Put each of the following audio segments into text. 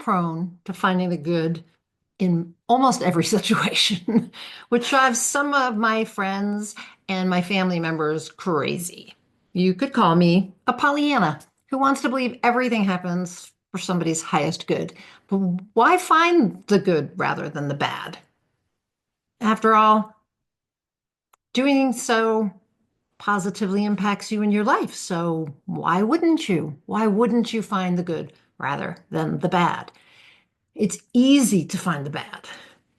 prone to finding the good in almost every situation, which drives some of my friends and my family members crazy. You could call me a Pollyanna who wants to believe everything happens for somebody's highest good. But why find the good rather than the bad? After all, doing so positively impacts you in your life. So why wouldn't you? Why wouldn't you find the good rather than the bad? It's easy to find the bad.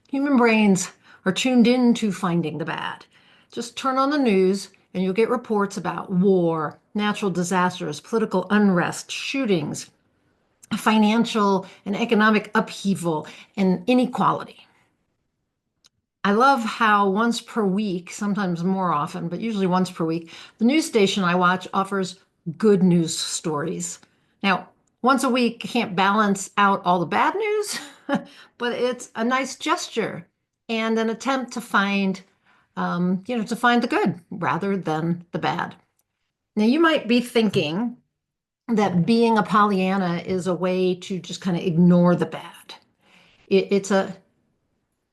Human brains are tuned into finding the bad. Just turn on the news and you'll get reports about war, natural disasters, political unrest, shootings, financial and economic upheaval, and inequality. I love how once per week, sometimes more often, but usually once per week, the news station I watch offers good news stories. Now, once a week can't balance out all the bad news, but it's a nice gesture and an attempt to find, to find the good rather than the bad. Now, you might be thinking that being a Pollyanna is a way to just kind of ignore the bad. It's a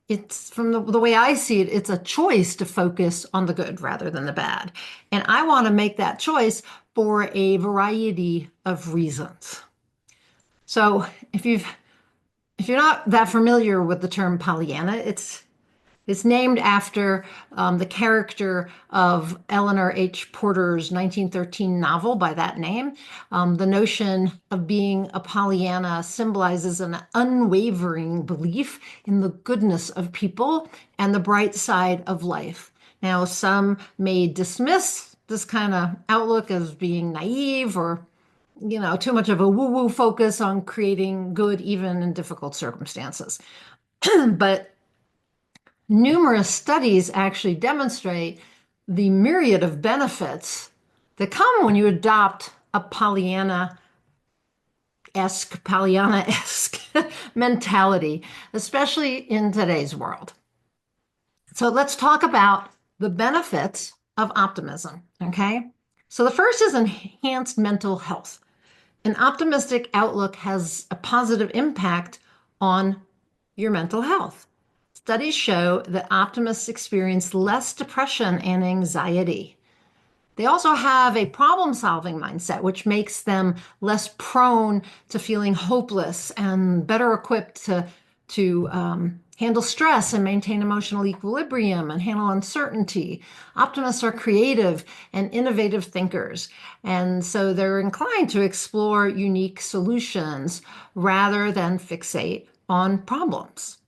it's from the way I see it, it's a choice to focus on the good rather than the bad. And I want to make that choice for a variety of reasons. So if you're not that familiar with the term Pollyanna, it's named after the character of Eleanor H. Porter's 1913 novel by that name. The notion of being a Pollyanna symbolizes an unwavering belief in the goodness of people and the bright side of life. Now, some may dismiss this kind of outlook as being naive or too much of a woo-woo focus on creating good even in difficult circumstances. But numerous studies actually demonstrate the myriad of benefits that come when you adopt a Pollyanna-esque mentality, especially in today's world. So let's talk about the benefits of optimism, okay? So the first is enhanced mental health. An optimistic outlook has a positive impact on your mental health. Studies show that optimists experience less depression and anxiety. They also have a problem-solving mindset, which makes them less prone to feeling hopeless and better equipped to handle stress and maintain emotional equilibrium and handle uncertainty. Optimists are creative and innovative thinkers, and so they're inclined to explore unique solutions rather than fixate on problems.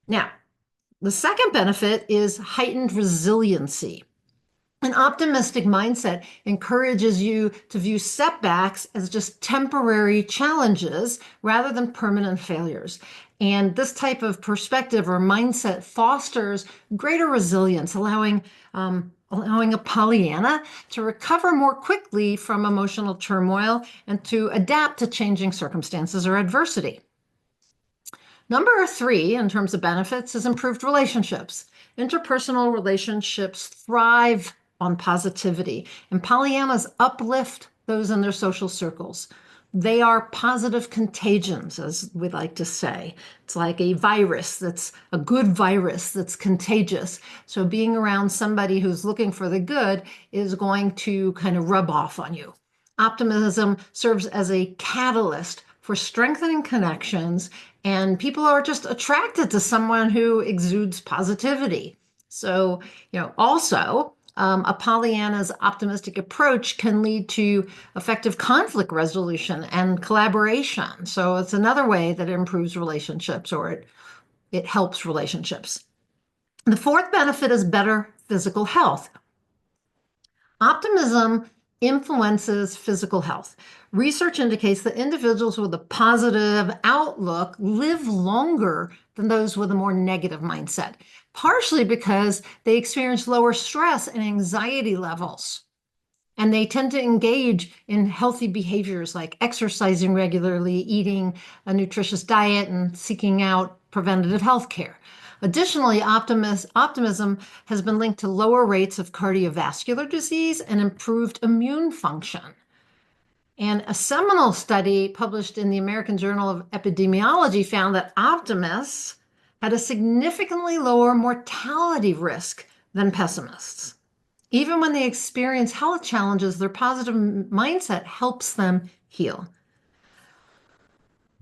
Now, the second benefit is heightened resiliency. An optimistic mindset encourages you to view setbacks as just temporary challenges rather than permanent failures. And this type of perspective or mindset fosters greater resilience, allowing a Pollyanna to recover more quickly from emotional turmoil and to adapt to changing circumstances or adversity. Number 3, in terms of benefits, is improved relationships. Interpersonal relationships thrive on positivity, and Pollyannas uplift those in their social circles. They are positive contagions, as we like to say. It's like a virus that's a good virus that's contagious. So being around somebody who's looking for the good is going to kind of rub off on you. Optimism serves as a catalyst for strengthening connections, and people are just attracted to someone who exudes positivity. So, also, a Pollyanna's optimistic approach can lead to effective conflict resolution and collaboration. So it's another way that it improves relationships, or it helps relationships. The fourth benefit is better physical health. Optimism influences physical health. Research indicates that individuals with a positive outlook live longer than those with a more negative mindset, partially because they experience lower stress and anxiety levels. And they tend to engage in healthy behaviors like exercising regularly, eating a nutritious diet, and seeking out preventative health care. Additionally, optimism has been linked to lower rates of cardiovascular disease and improved immune function. And a seminal study published in the American Journal of Epidemiology found that optimists had a significantly lower mortality risk than pessimists. Even when they experience health challenges, their positive mindset helps them heal.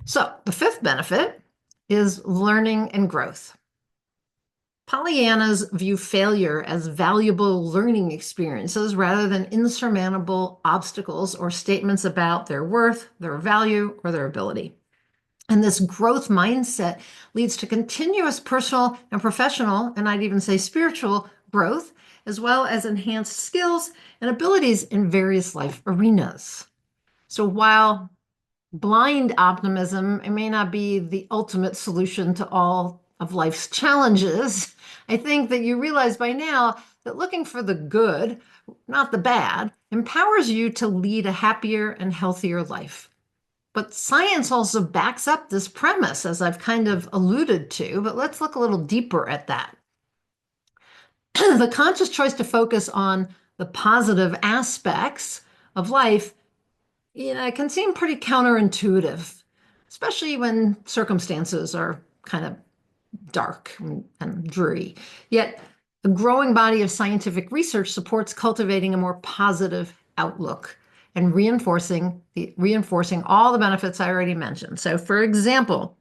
So, the fifth benefit is learning and growth. Pollyannas view failure as valuable learning experiences rather than insurmountable obstacles or statements about their worth, their value, or their ability. And this growth mindset leads to continuous personal and professional, and I'd even say spiritual growth, as well as enhanced skills and abilities in various life arenas. So while blind optimism, it may not be the ultimate solution to all of life's challenges. I think that you realize by now that looking for the good, not the bad, empowers you to lead a happier and healthier life. But science also backs up this premise, as I've kind of alluded to, but let's look a little deeper at that. The conscious choice to focus on the positive aspects of life, it can seem pretty counterintuitive, especially when circumstances are kind of dark and dreary. Yet, a growing body of scientific research supports cultivating a more positive outlook and reinforcing all the benefits I already mentioned. So, for example,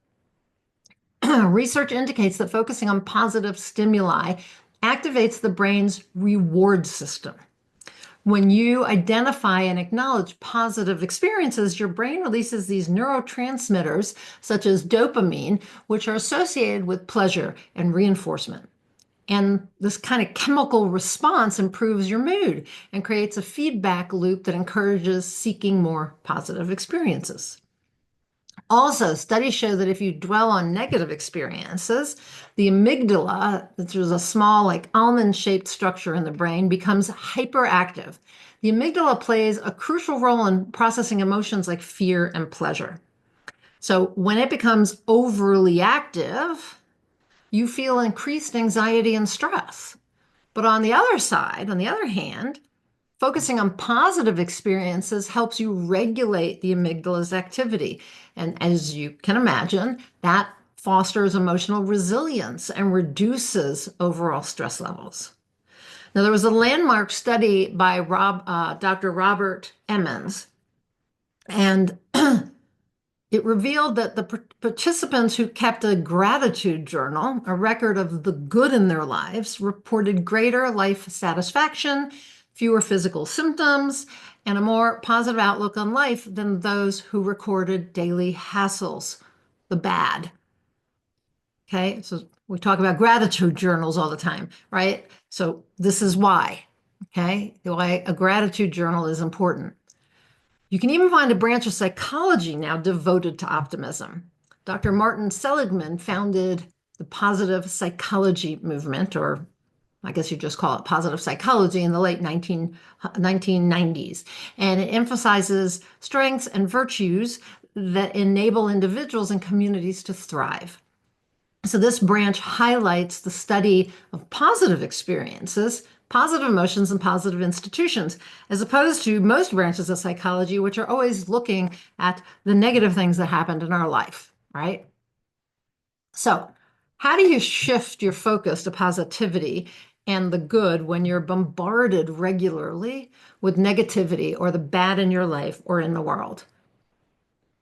research indicates that focusing on positive stimuli activates the brain's reward system. When you identify and acknowledge positive experiences, your brain releases these neurotransmitters, such as dopamine, which are associated with pleasure and reinforcement. And this kind of chemical response improves your mood and creates a feedback loop that encourages seeking more positive experiences. Also, studies show that if you dwell on negative experiences, the amygdala, which is a small, like almond-shaped structure in the brain, becomes hyperactive. The amygdala plays a crucial role in processing emotions like fear and pleasure. So when it becomes overly active, you feel increased anxiety and stress. But on the other side, on the other hand, focusing on positive experiences helps you regulate the amygdala's activity. And as you can imagine, that fosters emotional resilience and reduces overall stress levels. Now, there was a landmark study by Dr. Robert Emmons, and it revealed that the participants who kept a gratitude journal, a record of the good in their lives, reported greater life satisfaction, fewer physical symptoms, and a more positive outlook on life than those who recorded daily hassles, the bad. Okay, so we talk about gratitude journals all the time, right? So this is why, okay, why a gratitude journal is important. You can even find a branch of psychology now devoted to optimism. Dr. Martin Seligman founded the positive psychology movement, or I guess you just call it positive psychology, in the late 1990s. And it emphasizes strengths and virtues that enable individuals and communities to thrive. So this branch highlights the study of positive experiences, positive emotions, and positive institutions, as opposed to most branches of psychology, which are always looking at the negative things that happened in our life, right? So how do you shift your focus to positivity and the good when you're bombarded regularly with negativity or the bad in your life or in the world?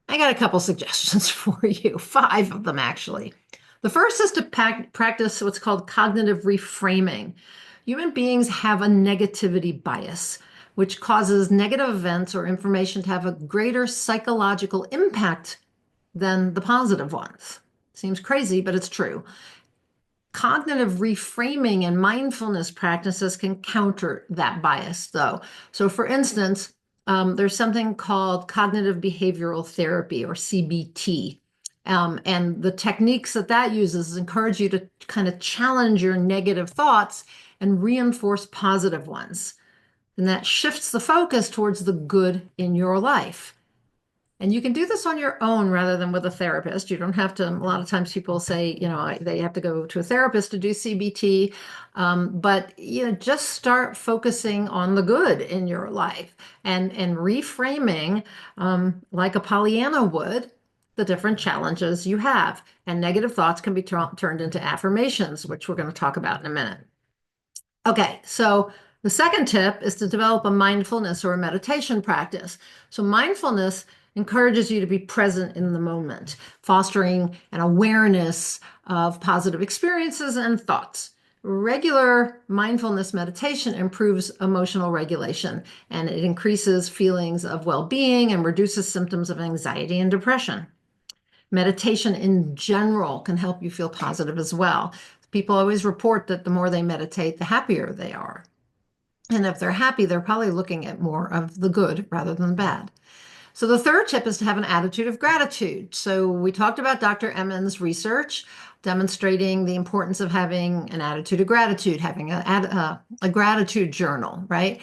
I got a couple suggestions for you, 5 of them actually. The first is to practice what's called cognitive reframing. Human beings have a negativity bias, which causes negative events or information to have a greater psychological impact than the positive ones. Seems crazy, but it's true. Cognitive reframing and mindfulness practices can counter that bias, though. So, for instance, there's something called cognitive behavioral therapy, or CBT. And the techniques that uses encourage you to kind of challenge your negative thoughts and reinforce positive ones. And that shifts the focus towards the good in your life. And you can do this on your own rather than with a therapist. You don't have to, a lot of times people say, they have to go to a therapist to do CBT. But, just start focusing on the good in your life and reframing, like a Pollyanna would, the different challenges you have. And negative thoughts can be turned into affirmations, which we're going to talk about in a minute. Okay, so the second tip is to develop a mindfulness or a meditation practice. So, mindfulness encourages you to be present in the moment, fostering an awareness of positive experiences and thoughts. Regular mindfulness meditation improves emotional regulation and it increases feelings of well being and reduces symptoms of anxiety and depression. Meditation in general can help you feel positive as well. People always report that the more they meditate, the happier they are. And if they're happy, they're probably looking at more of the good rather than the bad. So the third tip is to have an attitude of gratitude. So we talked about Dr. Emmons' research demonstrating the importance of having an attitude of gratitude, having a gratitude journal, right?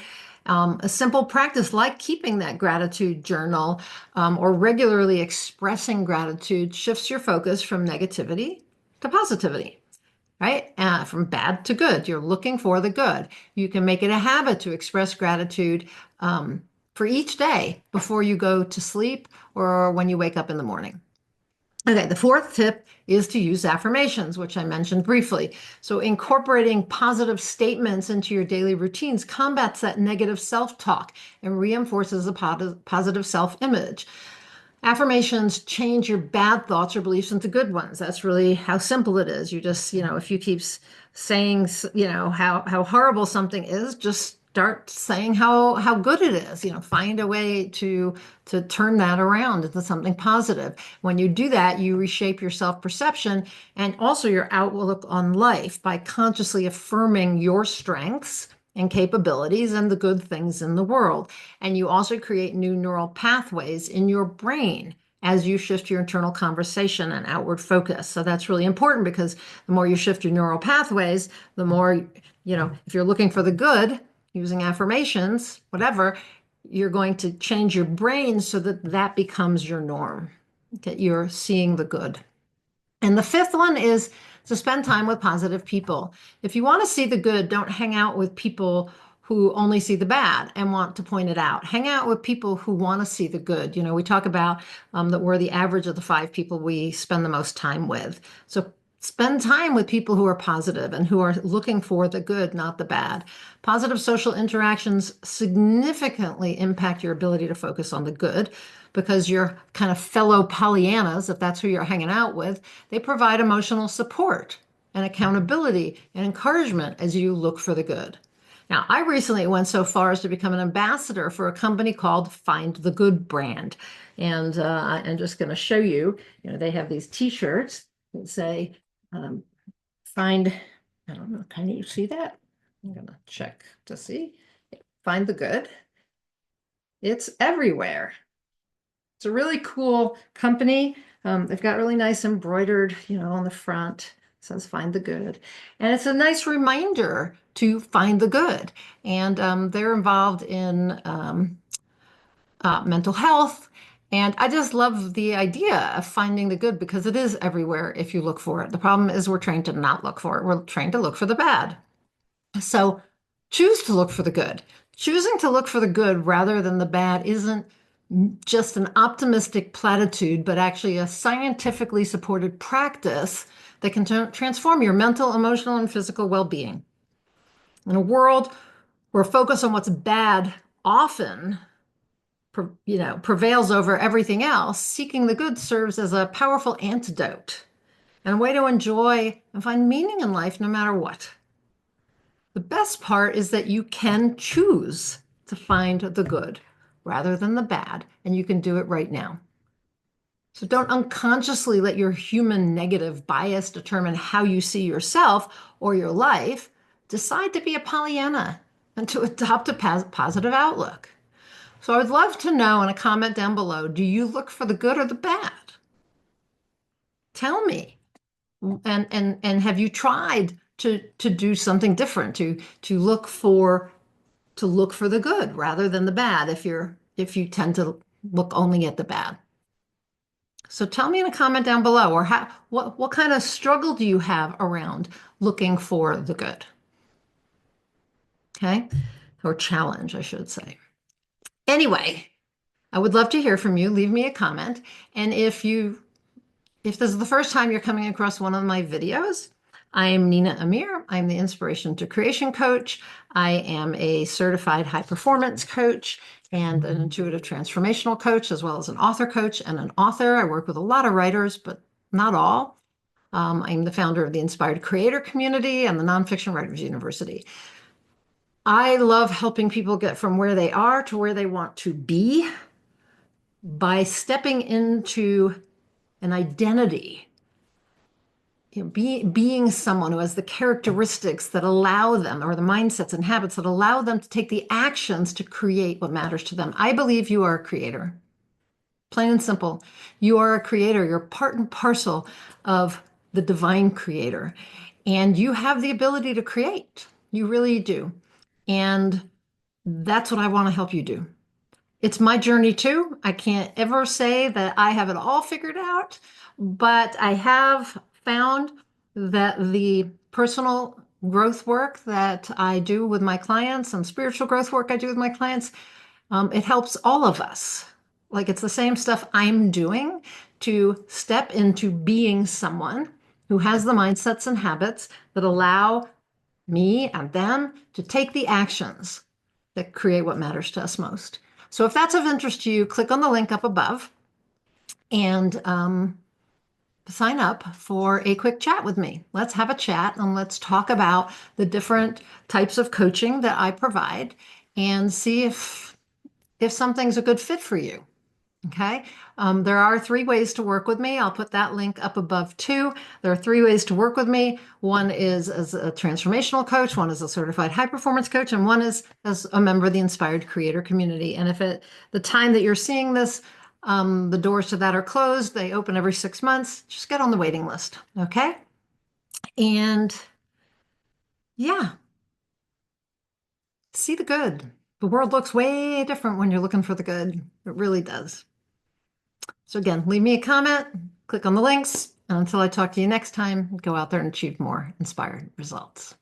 A simple practice like keeping that gratitude journal or regularly expressing gratitude shifts your focus from negativity to positivity, right? From bad to good. You're looking for the good. You can make it a habit to express gratitude for each day before you go to sleep or when you wake up in the morning. Okay, the fourth tip is to use affirmations, which I mentioned briefly. So, incorporating positive statements into your daily routines combats that negative self talk and reinforces a positive self image. Affirmations change your bad thoughts or beliefs into good ones. That's really how simple it is. You just, if you keep saying, how horrible something is, just start saying how good it is. Find a way to turn that around into something positive. When you do that, you reshape your self-perception and also your outlook on life by consciously affirming your strengths and capabilities and the good things in the world. And you also create new neural pathways in your brain as you shift your internal conversation and outward focus. So that's really important because the more you shift your neural pathways, the more, if you're looking for the good using affirmations, whatever, you're going to change your brain so that that becomes your norm, that you're seeing the good. And the fifth one is to spend time with positive people. If you want to see the good, don't hang out with people who only see the bad and want to point it out. Hang out with people who want to see the good. We talk about that we're the average of the 5 people we spend the most time with. So spend time with people who are positive and who are looking for the good, not the bad. Positive social interactions significantly impact your ability to focus on the good because your kind of fellow Pollyannas, if that's who you're hanging out with, they provide emotional support and accountability and encouragement as you look for the good. Now, I recently went so far as to become an ambassador for a company called Find the Good brand. And I'm just going to show you, they have these T-shirts that say, find, I don't know, can you see that? I'm going to check to see. Find the good. It's everywhere. It's a really cool company. They've got really nice embroidered, on the front. It says find the good. And it's a nice reminder to find the good. And they're involved in mental health. And I just love the idea of finding the good because it is everywhere if you look for it. The problem is we're trained to not look for it. We're trained to look for the bad. So choose to look for the good. Choosing to look for the good rather than the bad isn't just an optimistic platitude, but actually a scientifically supported practice that can transform your mental, emotional, and physical well-being. In a world where focus on what's bad often prevails over everything else, seeking the good serves as a powerful antidote and a way to enjoy and find meaning in life no matter what. The best part is that you can choose to find the good rather than the bad, and you can do it right now. So don't unconsciously let your human negative bias determine how you see yourself or your life. Decide to be a Pollyanna and to adopt a positive outlook. So I would love to know in a comment down below, do you look for the good or the bad? Tell me. And have you tried to do something different, to look for the good rather than the bad if you tend to look only at the bad? So tell me in a comment down below, or what kind of struggle do you have around looking for the good? Okay. Or challenge, I should say. Anyway, I would love to hear from you. Leave me a comment. And if this is the first time you're coming across one of my videos, I'm Nina Amir. I'm the Inspiration to Creation coach. I am a certified high performance coach and an intuitive transformational coach, as well as an author coach and an author. I work with a lot of writers, but not all. I'm the founder of the Inspired Creator Community and the Nonfiction Writers University. I love helping people get from where they are to where they want to be by stepping into an identity, being someone who has the characteristics that allow them, or the mindsets and habits that allow them to take the actions to create what matters to them. I believe you are a creator, plain and simple. You are a creator. You're part and parcel of the divine creator, and you have the ability to create. You really do. And that's what I want to help you do. It's my journey too. I can't ever say that I have it all figured out, but I have found that the personal growth work that I do with my clients and spiritual growth work I do with my clients, it helps all of us. Like it's the same stuff I'm doing to step into being someone who has the mindsets and habits that allow me and them to take the actions that create what matters to us most. So if that's of interest to you, click on the link up above and sign up for a quick chat with me. Let's have a chat and let's talk about the different types of coaching that I provide and see if something's a good fit for you. Okay. There are three ways to work with me. I'll put that link up above too. There are three ways to work with me. One is as a transformational coach, one is a certified high performance coach, and one is as a member of the Inspired Creator Community. And if at the time that you're seeing this, the doors to that are closed, they open every 6 months, just get on the waiting list. Okay. And yeah, see the good. The world looks way different when you're looking for the good. It really does. So again, leave me a comment, click on the links, and until I talk to you next time, go out there and achieve more inspired results.